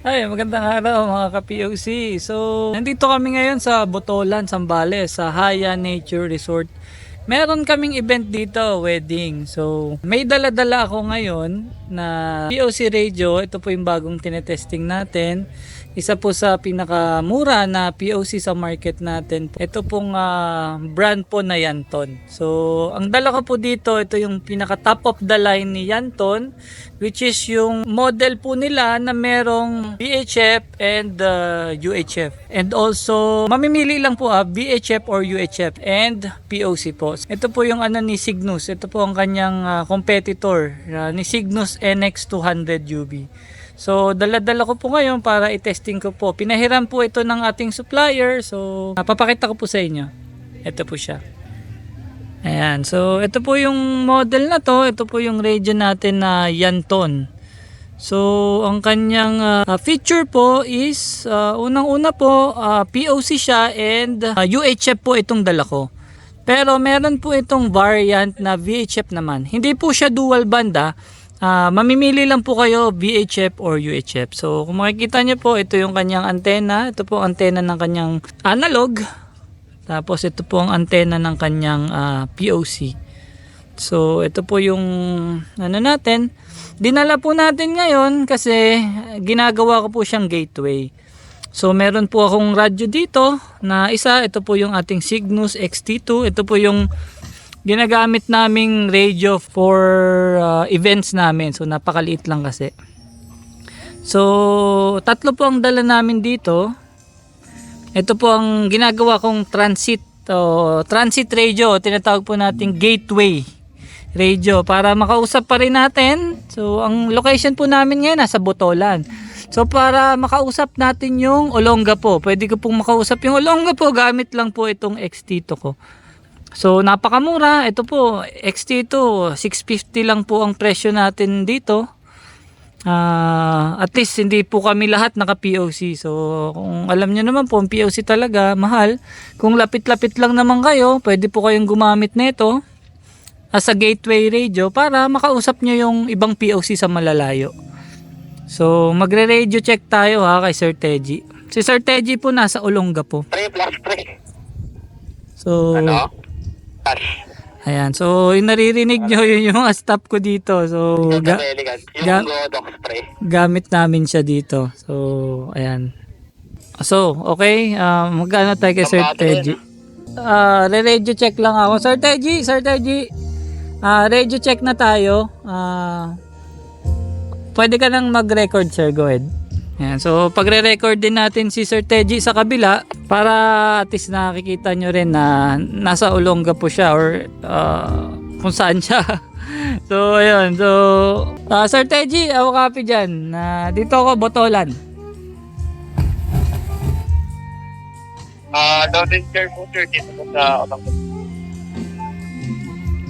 Ay, magandang araw mga ka-POC. So, nandito kami ngayon sa Botolan, Zambales, sa Haya Nature Resort. Meron kaming event dito, wedding. So, may dala-dala ako ngayon na POC radio. Ito po yung bagong tinetesting natin. Isa po sa pinakamura na POC sa market natin. Ito pong brand po na Yanton. So, ang dala ko po dito, ito yung pinaka top of the line ni Yanton, which is yung model po nila na merong VHF and UHF. And also, mamimili lang po VHF or UHF and POC po. Ito po yung ni Cygnus. Ito po ang kanyang competitor ni Cygnus NX200UV. So, dala-dala ko po ngayon para i-testing ko po. Pinahiram po ito ng ating supplier. So, papakita ko po sa inyo. Ito po siya. Ayan. So, ito po yung model na to. Ito po yung radio natin na Yanton. So, ang kanyang feature po is, unang-una po, POC siya and UHF po itong dala ko. Pero meron po itong variant na VHF naman. Hindi po siya dual band mamimili lang po kayo VHF or UHF. So kung makikita nyo po, ito yung kanyang antena. Ito po ang antena ng kanyang analog. Tapos ito po ang antena ng kanyang POC. So ito po yung natin. Dinala po natin ngayon kasi ginagawa ko po siyang gateway. So meron po akong radyo dito na isa. Ito po yung ating Cygnus XT2. Ito po yung ginagamit naming radio for events namin. So napakaliit lang kasi. So tatlo po ang dala namin dito. Ito po ang ginagawa kong transit radio. Tinatawag po nating gateway radio para makausap pa rin natin. So ang location po namin ngayon nasa Botolan. So para makausap natin yung Olongapo. Pwede ko pong makausap yung Olongapo gamit lang po itong XT2 ko. So napakamura, ito po XT2 650 lang po ang presyo natin dito. At least hindi po kami lahat naka POC. So kung alam niyo naman po ang POC talaga mahal. Kung lapit-lapit lang naman kayo, pwede po kayong gumamit nito as a gateway radio para makausap niyo yung ibang POC sa malalayo. So magre-radio check tayo kay Sir Teji. Si Sir Teji po nasa Olongapo. Pre. So ayan, so yung naririnig nyo yun yung staff ko dito. So gamit namin siya dito. So ayan. So okay, magkano tayo kay Sir Teji? Re-radio check lang ako. Sir Teji, radio check na tayo. Pwede ka nang mag-record, sir, go ahead. Ayan, so pagre-record din natin si Sir Teji sa kabila para at least nakikita nyo rin na nasa Olongapo siya or kung saan siya. So ayun, so Sir Teji, ako copy dyan. Dito ako, Botolan. Loud and clear po sir dito po sa Olongapo.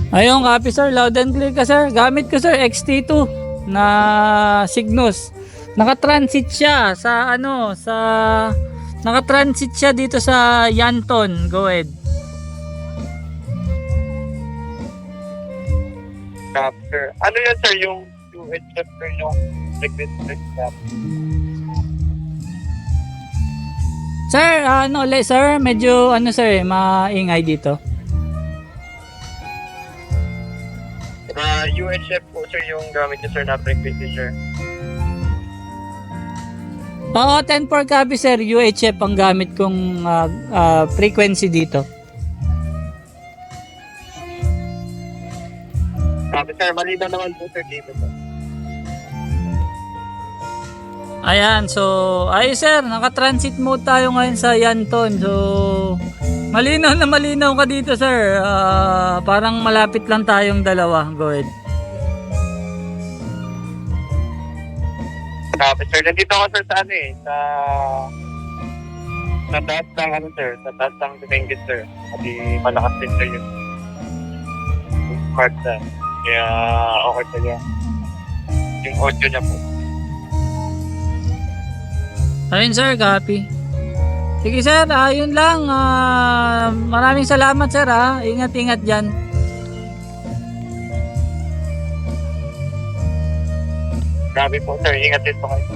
Ayun, copy sir, loud and clear ka sir. Gamit ko sir XT2 na Cygnus. Naka-transit siya sa naka-transit siya dito sa Yanton. Go ahead. Sir. Ano yan sir yung UHF sir yung frequency snap? Sir, sir, medyo sir, maingay dito. UHF po sir yung gamit niyo sir na frequency sir. Oo, 10-4 copy sir, UHF ang gamit kong frequency dito. Sabi sir, malinaw naman po sir dito po. Ayan, so ayos sir, naka-transit mode tayo ngayon sa Yanton. So malinaw na malinaw ka dito sir. Parang malapit lang tayong dalawa. Go ahead. Sabi sir, nandito ako sir sa sa taas ng sir, sa taas ng Benguet sir. Kasi malakas din sir yung smart na. Kaya okay sir yung audio niya po. Ayun sir, copy. Sige sir, yun lang. Maraming salamat sir Ingat-ingat dyan. Grabe po sir, ingat din po kayo.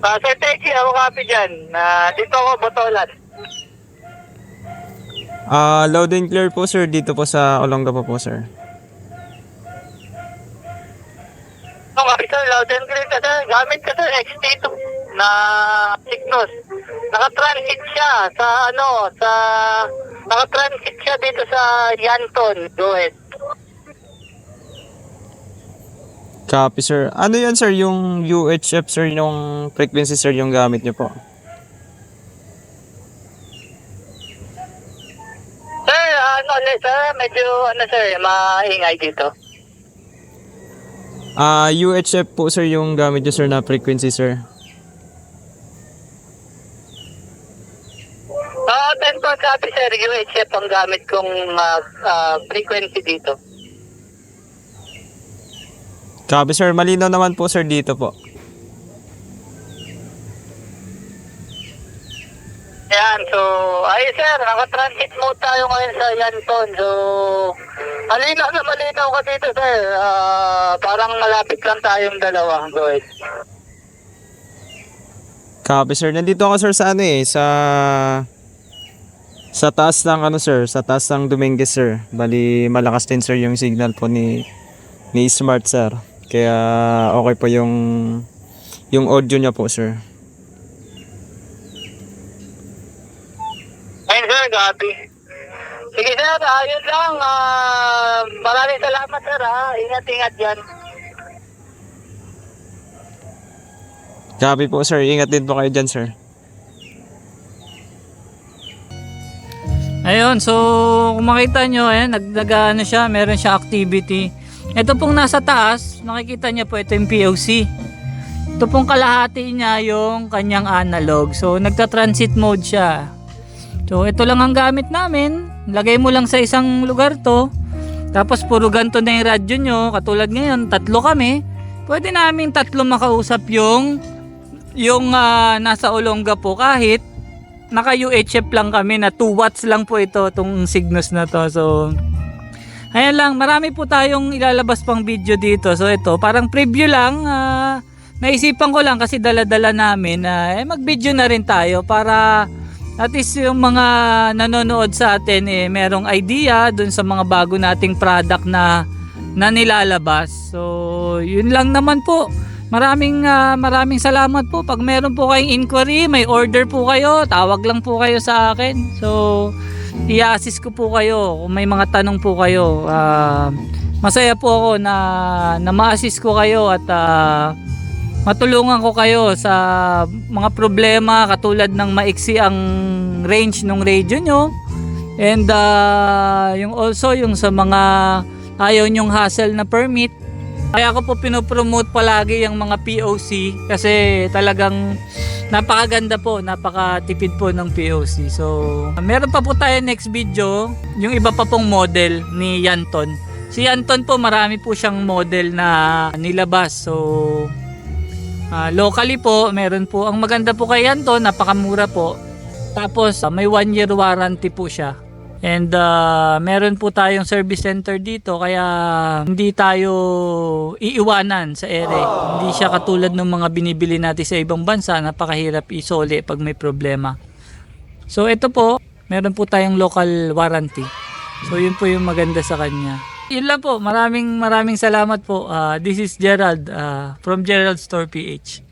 Sir Techie, ako copy dyan. Dito ako, Botolan. Loud and clear po sir dito po sa Olongapo po sir. Okay, sir, loud and clear ka, sir. Gamit ka, sir, XT2 na Cygnus. Naka-transit siya naka-transit siya dito sa Yanton. Go ahead. Copy sir. Ano yan sir, yung UHF sir, yung frequency sir yung gamit niyo po? Sir, sir, medyo, sir, maingay dito. UHF po sir yung gamit niyo sir na frequency sir. 10 po copy, sir. UHF ang gamit kong frequency dito. Copy sir, malinaw naman po sir dito po. Ayan, so, ayun sir, naka-transit mode tayo ngayon sa Yanton. So, malinaw na malinaw ka dito, sir. Parang malapit lang tayong dalawa. Go ahead. Copy sir, nandito ako sir sa sa taas ng sir, sa taas ng Dominguez sir. Bali malakas din sir yung signal po ni Smart sir. Kaya okay po yung audio niya po sir. Ayun sir, copy. Sige sir, ayun lang. Maraming salamat sir ha. Ingat-ingat dyan. Copy po sir, ingat din po kayo dyan sir. Ayun, so kung makita nyo, nag-ano siya, meron siya activity. Ito pong nasa taas, nakikita niya po, ito yung POC. Ito pong kalahati niya yung kanyang analog. So nagta-transit mode siya. So ito lang ang gamit namin. Lagay mo lang sa isang lugar to. Tapos puro ganito na yung radyo nyo. Katulad ngayon, 3 kami. Pwede namin 3 makausap yung nasa Olongapo kahit naka UHF lang kami na 2 watts lang po ito, itong Cygnus na to. So ayan lang, marami po tayong ilalabas pang video dito. So ito, parang preview lang. Naisipan ko lang kasi dala-dala namin mag-video na rin tayo para at least yung mga nanonood sa atin merong idea dun sa mga bago nating product na nilalabas. So yun lang naman po. Maraming salamat po. Pag meron po kayong inquiry, may order po kayo, tawag lang po kayo sa akin. So i-assist ko po kayo kung may mga tanong po kayo. Masaya po ako na ma-assist ko kayo at matulungan ko kayo sa mga problema katulad ng maiksi ang range ng radio nyo. And yung sa mga ayaw nyong hassle na permit. Kaya ako po pinopromote palagi yung mga POC kasi talagang napakaganda po, napakatipid po ng POC. So, meron pa po tayo next video, yung iba pa pong model ni Yanton. Si Yanton po, marami po siyang model na nilabas. So, locally po, meron po. Ang maganda po kay Yanton, napakamura po. Tapos, may 1-year warranty po siya. And meron po tayong service center dito kaya hindi tayo iiwanan sa ere. Hindi siya katulad ng mga binibili natin sa ibang bansa, napakahirap isole pag may problema. So ito po, meron po tayong local warranty. So yun po yung maganda sa kanya. Yun lang po, maraming salamat po. This is Gerald from Gerald Store PH.